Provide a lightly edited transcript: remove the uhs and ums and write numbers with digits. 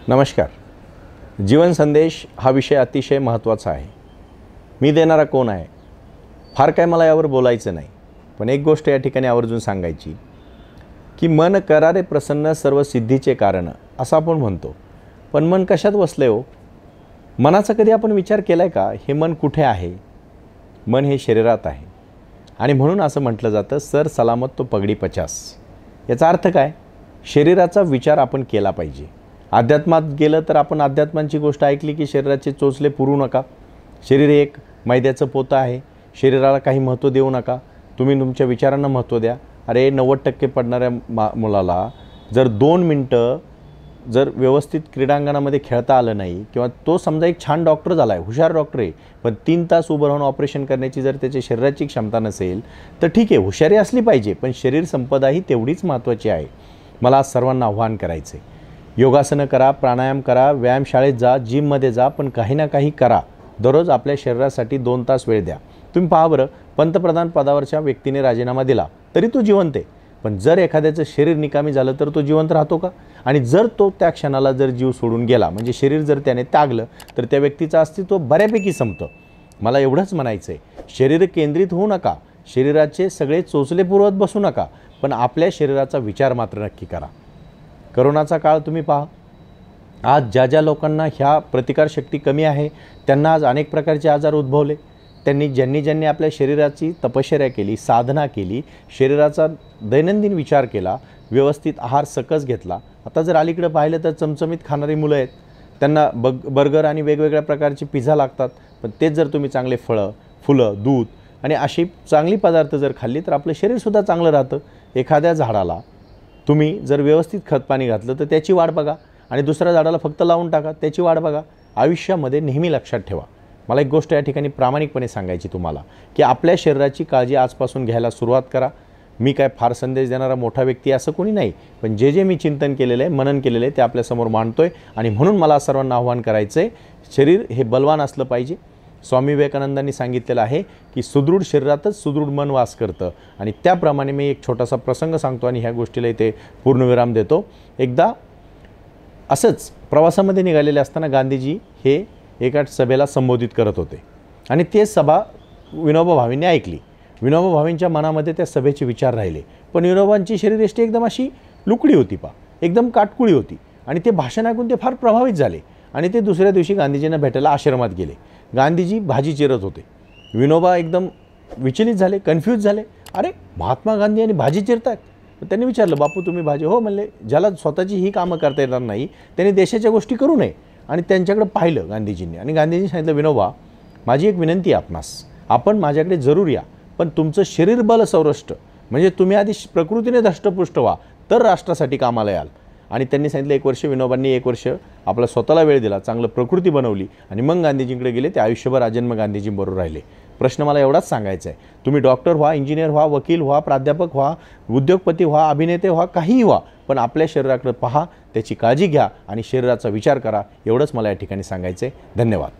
नमस्कार. जीवन संदेश हा विषय अतिशय महत्त्वाचा आहे. मी देणारा कोण आहे फार काय मला यावर बोलायचं नाही, पण एक गोष्ट या ठिकाणी आवर्जून सांगायची की मन करारे प्रसन्न सर्व सिद्धीचे कारण असं आपण म्हणतो. पण मन कशात बसले हो? मनाचा कधी आपण विचार केला आहे का? हे मन कुठे आहे? मन हे शरीरात आहे आणि म्हणून असं म्हटलं जातं, सर सलामत तो पगडी 50. याचा अर्थ काय? शरीराचा विचार आपण केला पाहिजे. अध्यात्मात गेलं तर आपण अध्यात्मांची गोष्ट ऐकली की शरीराचे चोचले पुरू नका, शरीर हे एक मैद्याचं पोतं आहे, शरीराला काही महत्त्व देऊ नका, तुम्ही तुमच्या विचारांना महत्त्व द्या. अरे 90% पडणाऱ्या मुलाला जर 2 मिनटं जर व्यवस्थित क्रीडांगणामध्ये खेळता आलं नाही किंवा तो समजा एक छान डॉक्टर झाला आहे, हुशार डॉक्टर आहे, पण 3 तास उभं राहून ऑपरेशन करण्याची जर त्याच्या शरीराची क्षमता नसेल तर ठीक आहे, हुशारी असली पाहिजे, पण शरीर संपदा ही तेवढीच महत्त्वाची आहे. मला आज सर्वांना आव्हान करायचं आहे, योगासनं करा, प्राणायाम करा, व्यायामशाळेत जा, जिममध्ये जा, पण काही ना काही करा. दररोज आपल्या शरीरासाठी 2 तास वेळ द्या. तुम्ही पहा बरं, पंतप्रधान पदावरच्या व्यक्तीने राजीनामा दिला तरी तो जिवंत आहे, पण जर एखाद्याचं शरीर निकामी झालं तर तो जिवंत राहतो का? आणि जर तो त्या क्षणाला जर जीव सोडून गेला, म्हणजे शरीर जर त्याने त्यागलं, तर त्या व्यक्तीचं अस्तित्व बऱ्यापैकी संपतं. मला एवढंच म्हणायचं आहे, शरीर केंद्रित होऊ नका, शरीराचे सगळे चोचले पुरवत बसू नका, पण आपल्या शरीराचा विचार मात्र नक्की करा. करोनाचा काळ तुम्ही पहा, आज ज्या लोकांना ह्या प्रतिकारशक्ती कमी आहे त्यांना आज अनेक प्रकारचे आजार उद्भवले. ज्यांनी आपल्या शरीराची तपश्चर्या केली, साधना केली, शरीराचा दैनंदिन विचार केला, व्यवस्थित आहार सकस घेतला. आता जर अलीकडे पाहिलं तर चमचमीत खाणारी मुलं आहेत, त्यांना बर्गर आणि वेगवेगळ्या प्रकारचे पिझ्झा लागतात, पण तेच जर तुम्ही चांगले फळं, फुलं, दूध आणि अशी चांगली पदार्थ जर खाल्ली तर आपलं शरीरसुद्धा चांगलं राहतं. एखाद्या झाडाला तुम्ही जर व्यवस्थित खतपाणी घातलं तर त्याची वाढ बघा, आणि दुसऱ्या झाडाला फक्त लावून टाका, त्याची वाढ बघा. आयुष्यामध्ये नेहमी लक्षात ठेवा, मला एक गोष्ट या ठिकाणी प्रामाणिकपणे सांगायची तुम्हाला, की आपल्या शरीराची काळजी आजपासून घ्यायला सुरुवात करा. मी काय फार संदेश देणारा मोठा व्यक्ती असं कोणी नाही, पण जे मी चिंतन केलेलं आहे, मनन केलेलं आहे ते आपल्यासमोर मांडतोय. आणि म्हणून मला सर्वांना आव्हान करायचं आहे, शरीर हे बलवान असलं पाहिजे. स्वामी विवेकानंदांनी सांगितलेलं आहे की सुदृढ शरीरातच सुदृढ मन वास करतं, आणि त्याप्रमाणे मी एक छोटासा प्रसंग सांगतो आणि ह्या गोष्टीला इथे पूर्णविराम देतो. एकदा असंच प्रवासामध्ये निघालेले असताना गांधीजी हे एका सभेला संबोधित करत होते आणि ते सभा विनोबा भावेंनी ऐकली. विनोबा भावेंच्या मनामध्ये त्या सभेचे विचार राहिले, पण विनोबांची शरीरयष्टी एकदम अशी लुकडी होती, एकदम काटकुळी होती, आणि ते भाषण ऐकून ते फार प्रभावित झाले आणि ते दुसऱ्या दिवशी गांधीजींना भेटायला आश्रमात गेले. गांधीजी भाजी चिरत होते. विनोबा एकदम विचलित झाले, कन्फ्यूज झाले. अरे महात्मा गांधी आणि भाजी चिरतात? त्यांनी विचारलं, बापू तुम्ही भाजी? हो म्हणले, ज्याला स्वतःची ही कामं करता येणार नाही त्यांनी देशाच्या गोष्टी करू नये. आणि त्यांच्याकडे पाहिलं गांधीजींनी, आणि गांधीजींनी सांगितलं, विनोबा माझी एक विनंती आहे आपणास, आपण माझ्याकडे जरूर या, पण तुमचं शरीर बल सौरष्ट, म्हणजे तुम्ही आधी प्रकृतीने धष्टपुष्ट व्हा, तर राष्ट्रासाठी कामाला याल. आणि त्यांनी सांगितलं 1 वर्ष. विनोबांनी 1 वर्ष आपला स्वतःला वेळ दिला, चांगलं प्रकृती बनवली, आणि मग गांधीजींकडे गेले. ते आयुष्यभर आजन्म गांधीजींबरोबर राहिले. प्रश्न मला एवढाच सांगायचा आहे, तुम्ही डॉक्टर व्हा, इंजिनियर व्हा, वकील व्हा, प्राध्यापक व्हा, उद्योगपती व्हा, अभिनेते व्हा, काहीही व्हा, पण आपल्या शरीराकडे पहा, त्याची काळजी घ्या आणि शरीराचा विचार करा. एवढंच मला या ठिकाणी सांगायचं आहे. धन्यवाद.